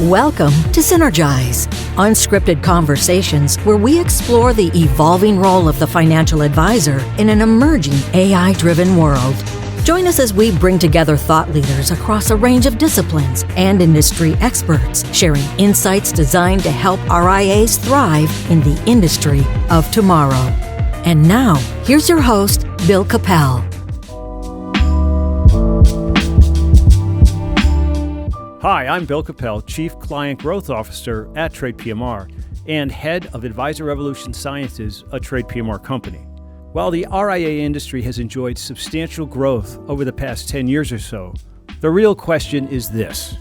Welcome to Synergize, unscripted conversations where we explore the evolving role of the financial advisor in an emerging AI-driven world. Join us as we bring together thought leaders across a range of disciplines and industry experts, sharing insights designed to help RIAs thrive in the industry of tomorrow. And now, here's your host, Bill Coppel. Hi, I'm Bill Coppel, Chief Client Growth Officer at TradePMR and Head of Advisor Revolution Sciences, a TradePMR company. While the RIA industry has enjoyed substantial growth over the past 10 years or so, the real question is this: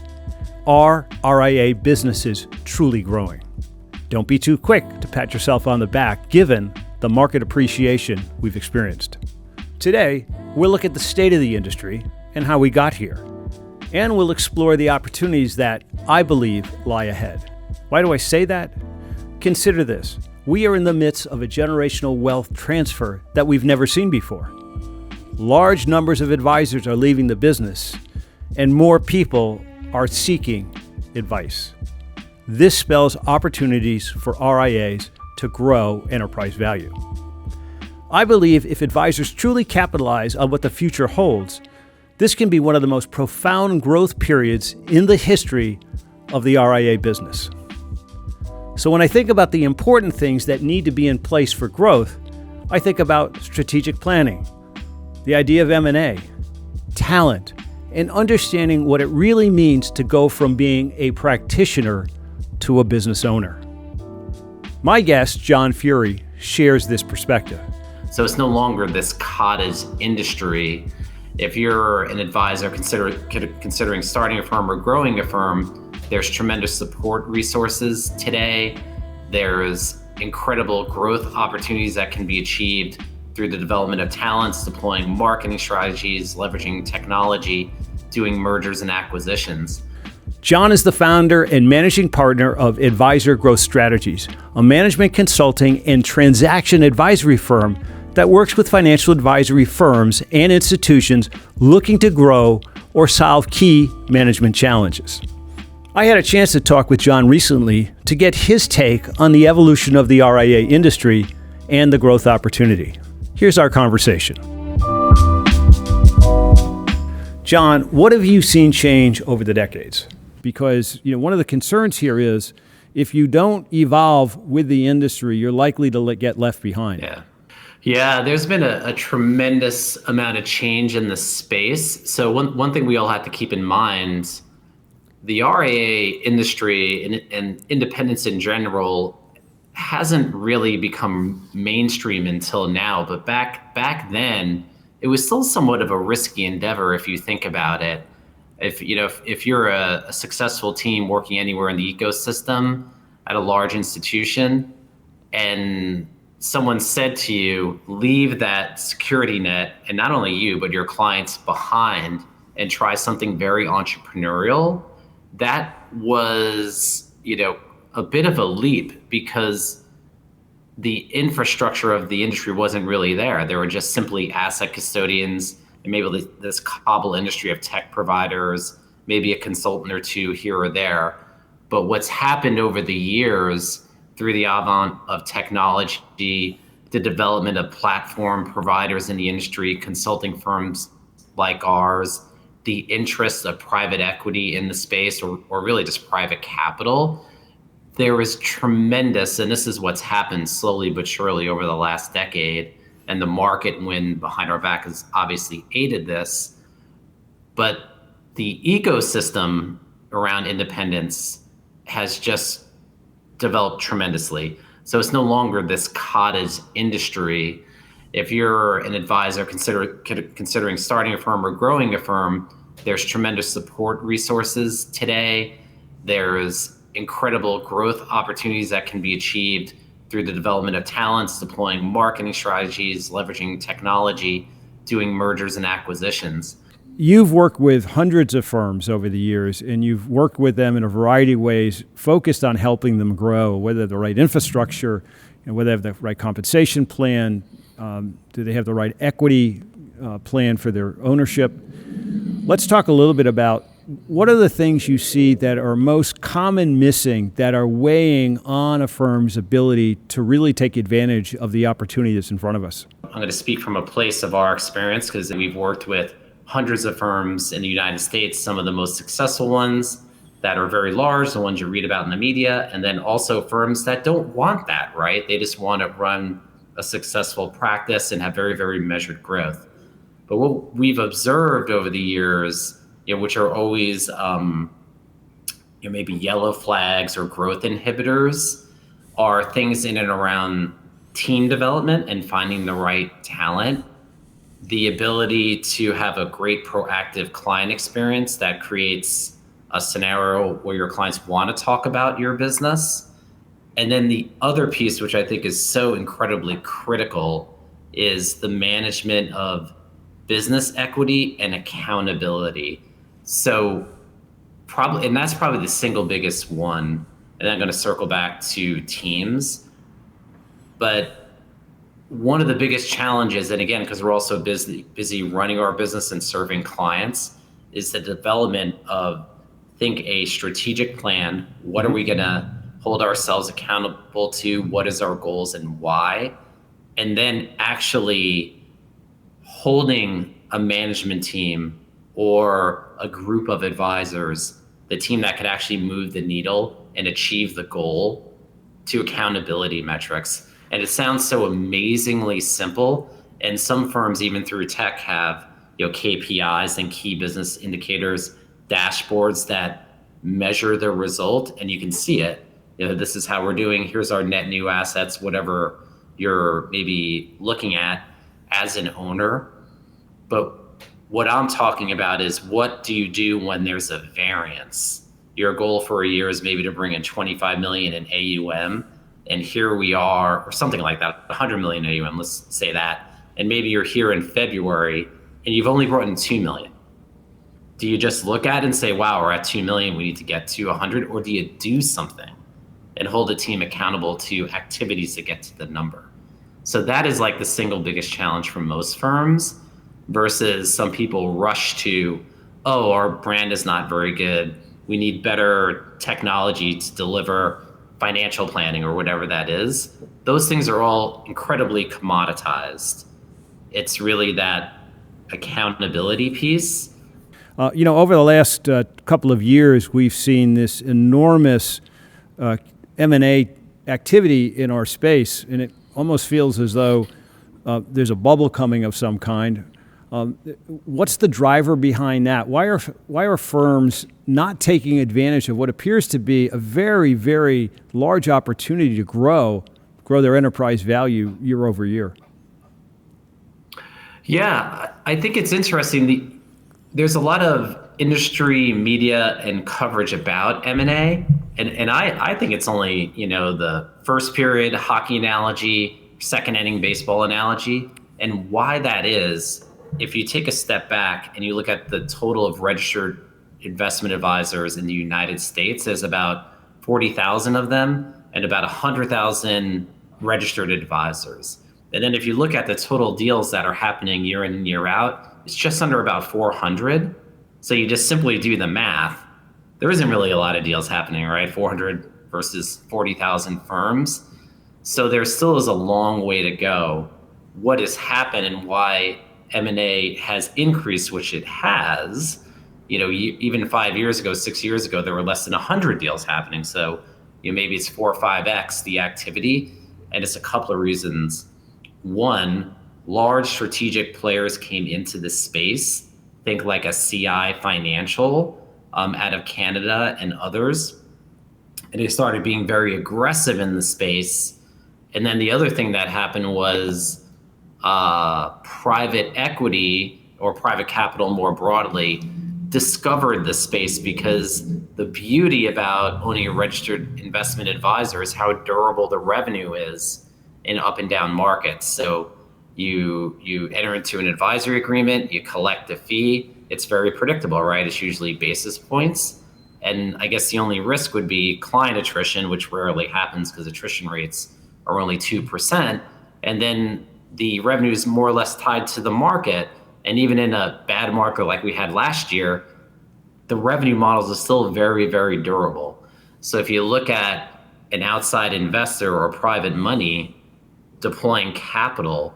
are RIA businesses truly growing? Don't be too quick to pat yourself on the back given the market appreciation we've experienced. Today, we'll look at the state of the industry and how we got here. And we'll explore the opportunities that I believe lie ahead. Why do I say that? Consider this. We are in the midst of a generational wealth transfer that we've never seen before. Large numbers of advisors are leaving the business, and more people are seeking advice. This spells opportunities for RIAs to grow enterprise value. I believe if advisors truly capitalize on what the future holds, this can be one of the most profound growth periods in the history of the RIA business. So when I think about the important things that need to be in place for growth, I think about strategic planning, the idea of M&A, talent, and understanding what it really means to go from being a practitioner to a business owner. My guest, John Furey, shares this perspective. So it's no longer this cottage industry. If you're an advisor considering starting a firm or growing a firm, there's tremendous support resources today. There's incredible growth opportunities that can be achieved through the development of talents, deploying marketing strategies, leveraging technology, doing mergers and acquisitions. John is the founder and managing partner of Advisor Growth Strategies, a management consulting and transaction advisory firm that works with financial advisory firms and institutions looking to grow or solve key management challenges. I had a chance to talk with John recently to get his take on the evolution of the RIA industry and the growth opportunity. Here's our conversation. John, what have you seen change over the decades? Because one of the concerns here is if you don't evolve with the industry, you're likely to get left behind. Yeah, there's been a tremendous amount of change in the space. So one thing we all have to keep in mind, the RIA industry and independence in general hasn't really become mainstream until now. But back then, it was still somewhat of a risky endeavor if you think about it. If you're a successful team working anywhere in the ecosystem at a large institution, and someone said to you, leave that security net, and not only you, but your clients behind, and try something very entrepreneurial, that was, a bit of a leap because the infrastructure of the industry wasn't really there. There were just simply asset custodians and maybe this cobble industry of tech providers, maybe a consultant or two here or there. But what's happened over the years through the advent of technology, the development of platform providers in the industry, consulting firms like ours, the interest of private equity in the space, or really just private capital, there is tremendous, and this is what's happened slowly but surely over the last decade, and the market wind behind our back has obviously aided this, but the ecosystem around independence has just developed tremendously. So it's no longer this cottage industry. If you're an advisor considering starting a firm or growing a firm, there's tremendous support resources today. There's incredible growth opportunities that can be achieved through the development of talents, deploying marketing strategies, leveraging technology, doing mergers and acquisitions. You've worked with hundreds of firms over the years, and you've worked with them in a variety of ways, focused on helping them grow, whether they have the right infrastructure, and whether they have the right compensation plan, do they have the right equity plan for their ownership. Let's talk a little bit about what are the things you see that are most common missing that are weighing on a firm's ability to really take advantage of the opportunity that's in front of us? I'm going to speak from a place of our experience because we've worked with hundreds of firms in the United States, some of the most successful ones that are very large, the ones you read about in the media, and then also firms that don't want that, right? They just want to run a successful practice and have very, very measured growth. But what we've observed over the years, which are always maybe yellow flags or growth inhibitors, are things in and around team development and finding the right talent, the ability to have a great proactive client experience that creates a scenario where your clients want to talk about your business. And then the other piece, which I think is so incredibly critical, is the management of business equity and accountability. So and that's probably the single biggest one. And I'm going to circle back to teams. But one of the biggest challenges, and again, because we're also busy running our business and serving clients, is the development of, think, a strategic plan. What are we going to hold ourselves accountable to? What is our goals and why? And then actually holding a management team or a group of advisors, the team that could actually move the needle and achieve the goal, to accountability metrics. And it sounds so amazingly simple. And some firms, even through tech, have KPIs and key business indicators, dashboards that measure the result, and you can see it. This is how we're doing. Here's our net new assets, whatever you're maybe looking at as an owner. But what I'm talking about is, what do you do when there's a variance? Your goal for a year is maybe to bring in 25 million in AUM. And here we are, or something like that, 100 million AUM, let's say that. And maybe you're here in February and you've only brought in 2 million. Do you just look at it and say, wow, we're at 2 million, we need to get to 100? Or do you do something and hold a team accountable to activities to get to the number? So that is like the single biggest challenge for most firms, versus some people rush to, oh, our brand is not very good, we need better technology to deliver financial planning or whatever that is. Those things are all incredibly commoditized. It's really that accountability piece. Over the last couple of years, we've seen this enormous M&A activity in our space, and it almost feels as though there's a bubble coming of some kind. What's the driver behind that? Why are firms not taking advantage of what appears to be a very, very large opportunity to grow their enterprise value year over year? Yeah, I think it's interesting. There's a lot of industry media and coverage about M&A, and I think it's only the first period hockey analogy, second inning baseball analogy. And why that is, if you take a step back and you look at the total of registered investment advisors in the United States, there's about 40,000 of them and about 100,000 registered advisors. And then if you look at the total deals that are happening year in and year out, it's just under about 400. So you just simply do the math. There isn't really a lot of deals happening, right? 400 versus 40,000 firms. So there still is a long way to go. What has happened and why M&A has increased, which it has, even 5 years ago, 6 years ago, there were less than 100 deals happening. So maybe it's 4 or 5x the activity. And it's a couple of reasons. One, large strategic players came into the space. Think like a CI Financial out of Canada and others. And they started being very aggressive in the space. And then the other thing that happened was private equity, or private capital more broadly, discovered the space, because the beauty about owning a registered investment advisor is how durable the revenue is in up and down markets. So you enter into an advisory agreement, you collect a fee. It's very predictable, right? It's usually basis points. And I guess the only risk would be client attrition, which rarely happens because attrition rates are only 2%. And then the revenue is more or less tied to the market. And even in a bad market like we had last year, the revenue models are still very, very durable. So if you look at an outside investor or private money deploying capital,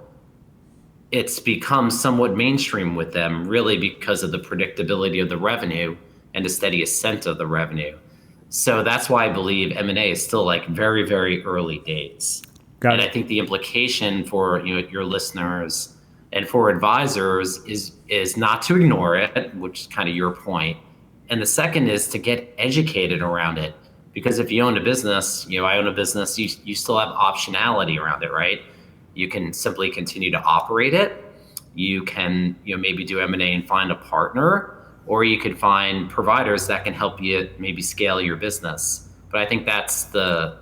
it's become somewhat mainstream with them, really because of the predictability of the revenue and the steady ascent of the revenue. So that's why I believe M&A is still like very, very early days. And I think the implication for your listeners and for advisors is not to ignore it, which is kind of your point. And the second is to get educated around it. Because if you own a business, I own a business, you still have optionality around it, right? You can simply continue to operate it. You can maybe do M&A and find a partner, or you could find providers that can help you maybe scale your business. But I think that's the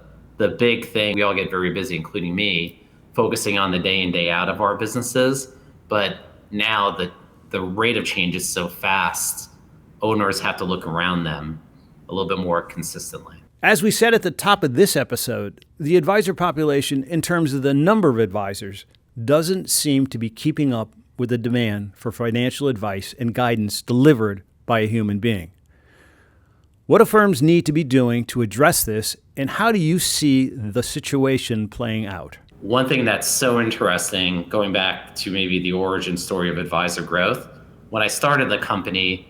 big thing. We all get very busy, including me, focusing on the day in, day out of our businesses. But now the rate of change is so fast, owners have to look around them a little bit more consistently. As we said at the top of this episode, the advisor population, in terms of the number of advisors, doesn't seem to be keeping up with the demand for financial advice and guidance delivered by a human being. What do firms need to be doing to address this, and how do you see the situation playing out? One thing that's so interesting, going back to maybe the origin story of advisor growth, when I started the company,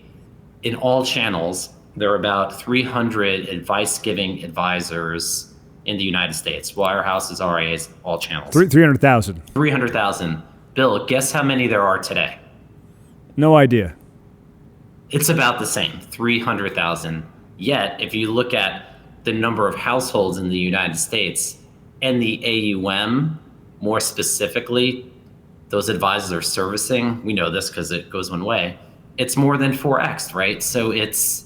in all channels, there are about 300 advice-giving advisors in the United States. Wirehouses, RIAs, all channels. 300,000. 300,000. Bill, guess how many there are today? No idea. It's about the same, 300,000. Yet, if you look at the number of households in the United States and the AUM, more specifically, those advisors are servicing, we know this because it goes one way, it's more than 4x, right? So it's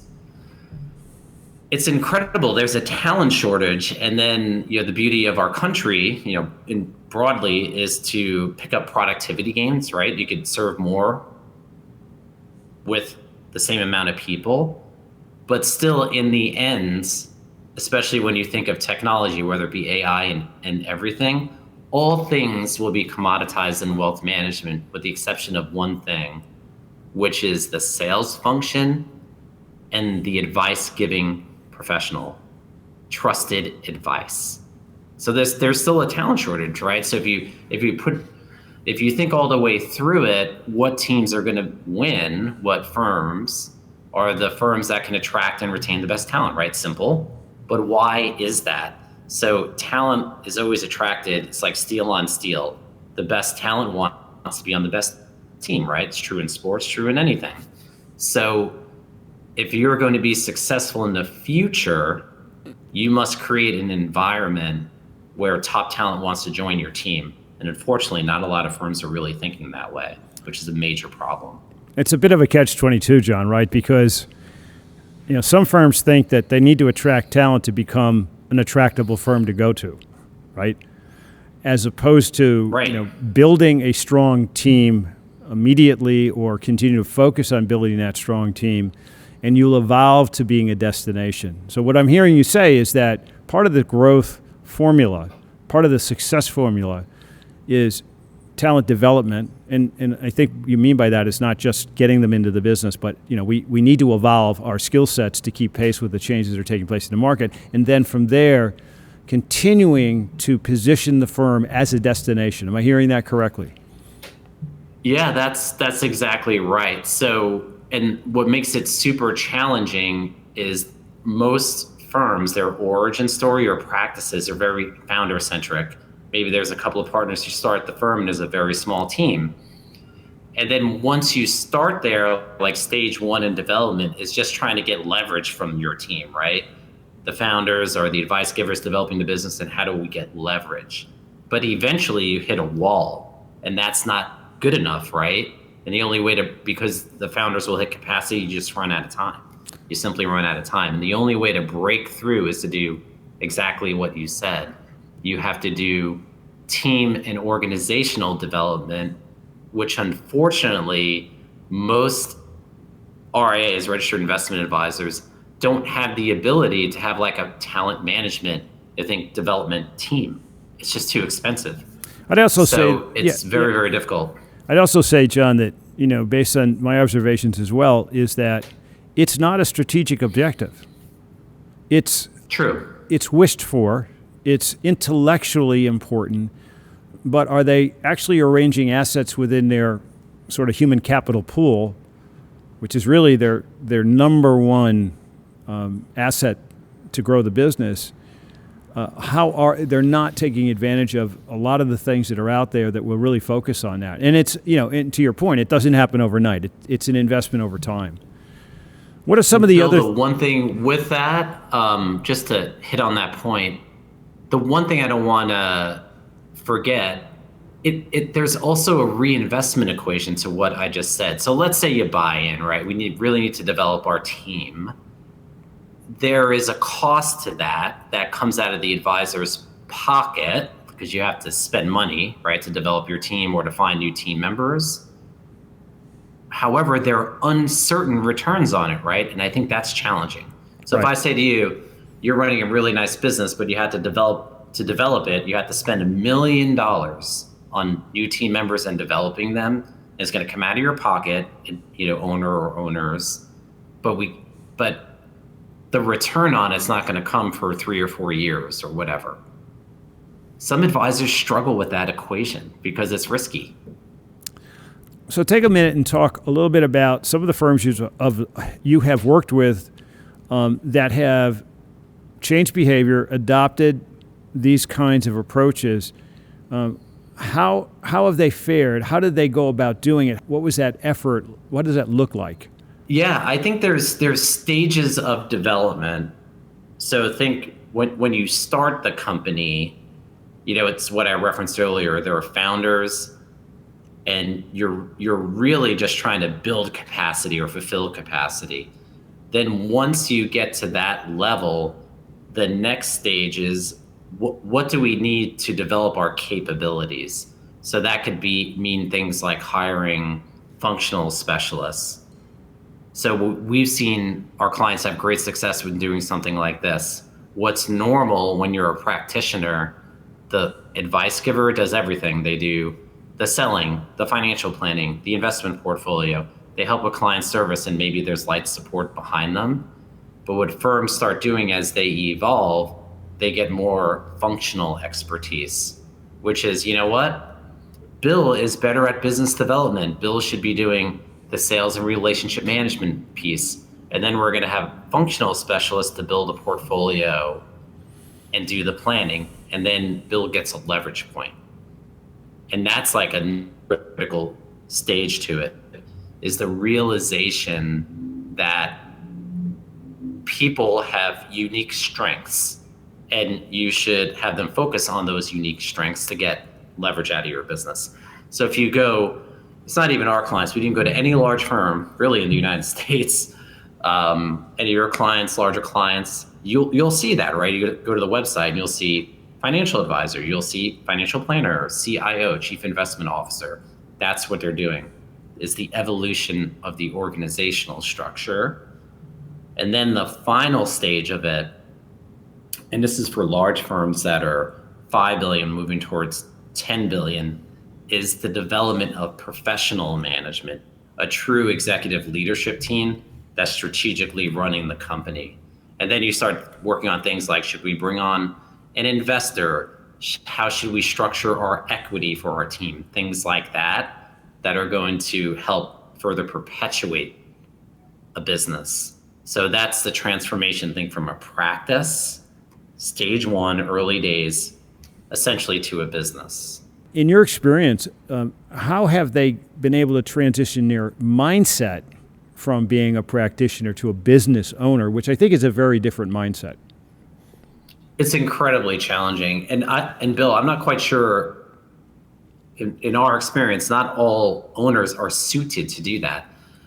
incredible. There's a talent shortage. And then, the beauty of our country, broadly, is to pick up productivity gains, right? You could serve more with the same amount of people, but still in the end, especially when you think of technology, whether it be AI and everything, all things will be commoditized in wealth management with the exception of one thing, which is the sales function and the advice giving professional, trusted advice. So there's still a talent shortage, right? So if you think all the way through it, what teams are going to win? What firms are the firms that can attract and retain the best talent, right? Simple. But why is that? So talent is always attracted. It's like steel on steel. The best talent wants to be on the best team, right? It's true in sports, true in anything. So if you're going to be successful in the future, you must create an environment where top talent wants to join your team. And unfortunately, not a lot of firms are really thinking that way, which is a major problem. It's a bit of a catch-22, John, right? Because some firms think that they need to attract talent to become an attractable firm to go to, right? As opposed to building a strong team immediately or continue to focus on building that strong team, and you'll evolve to being a destination. So what I'm hearing you say is that part of the growth formula, part of the success formula is talent development. And I think you mean by that is not just getting them into the business, but we need to evolve our skill sets to keep pace with the changes that are taking place in the market. And then from there, continuing to position the firm as a destination. Am I hearing that correctly? Yeah, that's exactly right. So, and what makes it super challenging is most firms, their origin story or practices are very founder centric. Maybe there's a couple of partners who start the firm and there's a very small team. And then once you start there, like stage one in development is just trying to get leverage from your team, right? The founders or the advice givers developing the business, and how do we get leverage? But eventually you hit a wall, and that's not good enough, right? And the only way because the founders will hit capacity, you just run out of time. You simply run out of time. And the only way to break through is to do exactly what you said. You have to do team and organizational development, which unfortunately most RIAs, registered investment advisors, don't have the ability to have like a talent management, development team. It's just too expensive. I'd also say it's very difficult. I'd also say, John, that based on my observations as well, is that it's not a strategic objective. It's True. It's wished for. It's intellectually important, but are they actually arranging assets within their sort of human capital pool, which is really their number one asset to grow the business? They're not taking advantage of a lot of the things that are out there that will really focus on that. And it's, and to your point, it doesn't happen overnight. It's an investment over time. What are some of the Bill, other? The one thing with that, just to hit on that point, the one thing I don't want to forget, there's also a reinvestment equation to what I just said. So let's say you buy in, right? We really need to develop our team. There is a cost to that comes out of the advisor's pocket because you have to spend money, right, to develop your team or to find new team members. However, there are uncertain returns on it, right? And I think that's challenging. So right. If I say to you, you're running a really nice business, but you had to develop it, you have to spend $1 million on new team members and developing them. It's going to come out of your pocket, owner or owners, but the return on it's not going to come for 3 or 4 years or whatever. Some advisors struggle with that equation because it's risky. So take a minute and talk a little bit about some of the firms you have worked with that have changed behavior, adopted these kinds of approaches. How have they fared? How did they go about doing it? What was that effort? What does that look like? Yeah, I think there's stages of development. So think when you start the company, it's what I referenced earlier. There are founders, and you're really just trying to build capacity or fulfill capacity. Then once you get to that level, the next stage is what do we need to develop our capabilities? So that could mean things like hiring functional specialists. So we've seen our clients have great success with doing something like this. What's normal when you're a practitioner, the advice giver does everything. They do the selling, the financial planning, the investment portfolio. They help a client service and maybe there's light support behind them. But what firms start doing as they evolve, they get more functional expertise, which is, Bill is better at business development. Bill should be doing the sales and relationship management piece. And then we're going to have functional specialists to build a portfolio and do the planning. And then Bill gets a leverage point. And that's like a critical stage to it, is the realization that people have unique strengths and you should have them focus on those unique strengths to get leverage out of your business. So if you go, it's not even our clients, but you can go to any large firm, really in the United States, any of your clients, larger clients, you'll see that, right? You go to the website and you'll see financial advisor, you'll see financial planner, CIO, chief investment officer. That's what they're doing, is the evolution of the organizational structure. And then the final stage of it, and this is for large firms that are 5 billion moving towards 10 billion, is the development of professional management, a true executive leadership team that's strategically running the company. And then you start working on things like, should we bring on an investor? How should we structure our equity for our team? Things like that are going to help further perpetuate a business. So that's the transformation thing from a practice, stage one, early days, essentially to a business. In your experience, how have they been able to transition their mindset from being a practitioner to a business owner, which I think is a very different mindset? It's incredibly challenging. And Bill, I'm not quite sure, in our experience, not all owners are suited to do that.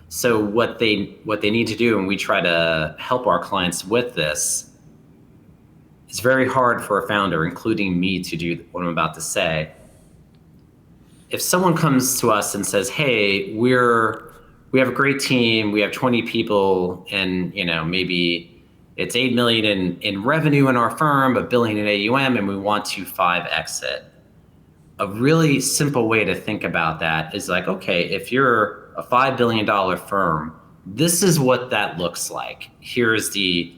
So what they need to do, and we try to help our clients with this, it's very hard for a founder, including me, to do what I'm about to say. If someone comes to us and says, hey, we have a great team, we have 20 people, and maybe it's 8 million in revenue in our firm, $1 billion in AUM, and we want to 5x it. A really simple way to think about that is like, okay, if you're a $5 billion firm this is what that looks like. Here's the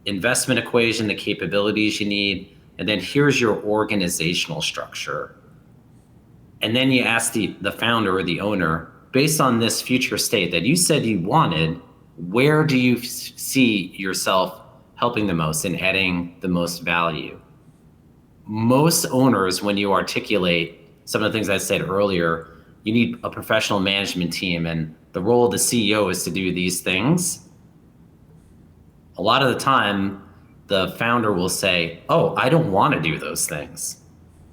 investment equation, the capabilities you need, and then here's your organizational structure. And then you ask the founder or the owner, based on this future state that you said you wanted, where do you see yourself helping the most and adding the most value? Most owners, when you articulate some of the things I said earlier, you need a professional management team, and the role of the CEO is to do these things. A lot of the time, the founder will say, oh, I don't want to do those things.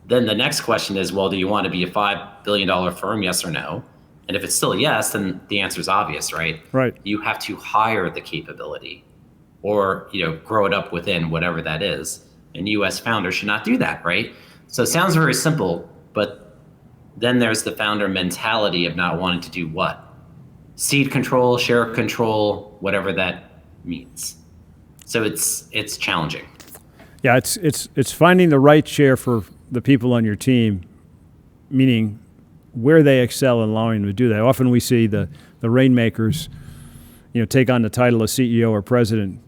Then the next question is, well, do you want to be a $5 billion firm, yes or no? And if it's still a yes, then the answer is obvious, right? Right. You have to hire the capability or grow it up within whatever that is. And you as founder should not do that, right? So it sounds very simple, but then there's the founder mentality of not wanting to do what? Seed control, share control, whatever that means. So it's challenging. Yeah, it's finding the right share for the people on your team, meaning where they excel and allowing them to do that. Often we see the rainmakers, take on the title of CEO or president,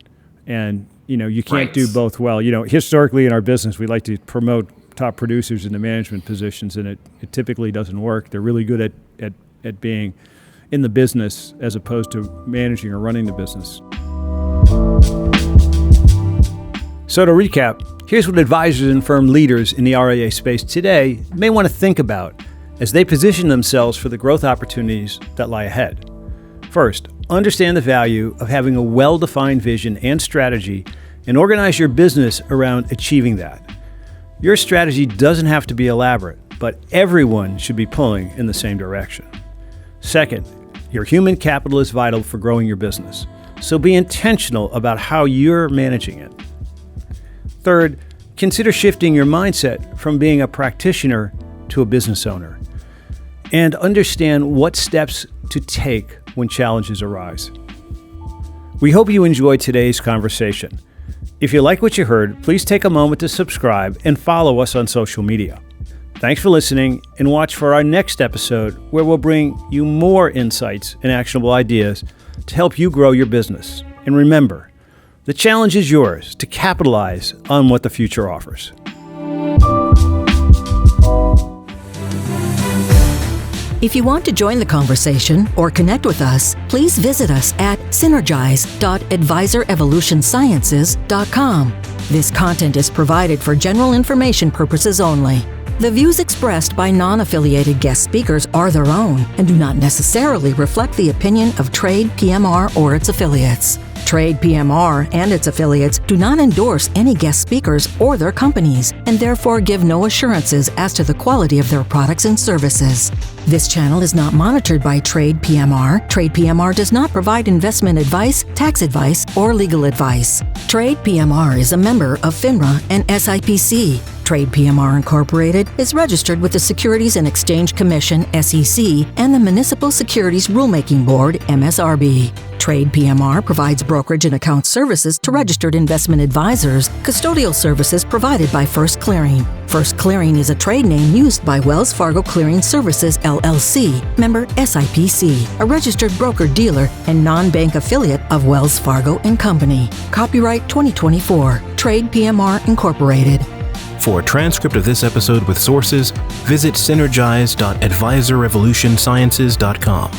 and you can't do both well. Historically in our business, we like to promote top producers into management positions, and it typically doesn't work. They're really good at being in the business as opposed to managing or running the business. So to recap, here's what advisors and firm leaders in the RIA space today may want to think about as they position themselves for the growth opportunities that lie ahead. First, understand the value of having a well-defined vision and strategy and organize your business around achieving that. Your strategy doesn't have to be elaborate, but everyone should be pulling in the same direction. Second, your human capital is vital for growing your business, so be intentional about how you're managing it. Third, consider shifting your mindset from being a practitioner to a business owner, and understand what steps to take when challenges arise. We hope you enjoyed today's conversation. If you like what you heard, please take a moment to subscribe and follow us on social media. Thanks for listening, and watch for our next episode where we'll bring you more insights and actionable ideas to help you grow your business. And remember, the challenge is yours to capitalize on what the future offers. If you want to join the conversation or connect with us, please visit us at synergize.advisorevolutionsciences.com. This content is provided for general information purposes only. The views expressed by non-affiliated guest speakers are their own and do not necessarily reflect the opinion of TradePMR or its affiliates. TradePMR and its affiliates do not endorse any guest speakers or their companies, and therefore give no assurances as to the quality of their products and services. This channel is not monitored by TradePMR. TradePMR does not provide investment advice, tax advice, or legal advice. TradePMR is a member of FINRA and SIPC. TradePMR Incorporated is registered with the Securities and Exchange Commission, SEC, and the Municipal Securities Rulemaking Board, MSRB. TradePMR provides brokerage and account services to registered investment advisors, custodial services provided by First Clearing. First Clearing is a trade name used by Wells Fargo Clearing Services, LLC, member SIPC, a registered broker-dealer and non-bank affiliate of Wells Fargo & Company. Copyright 2024, TradePMR Incorporated. For a transcript of this episode with sources, visit synergize.advisorevolutionsciences.com.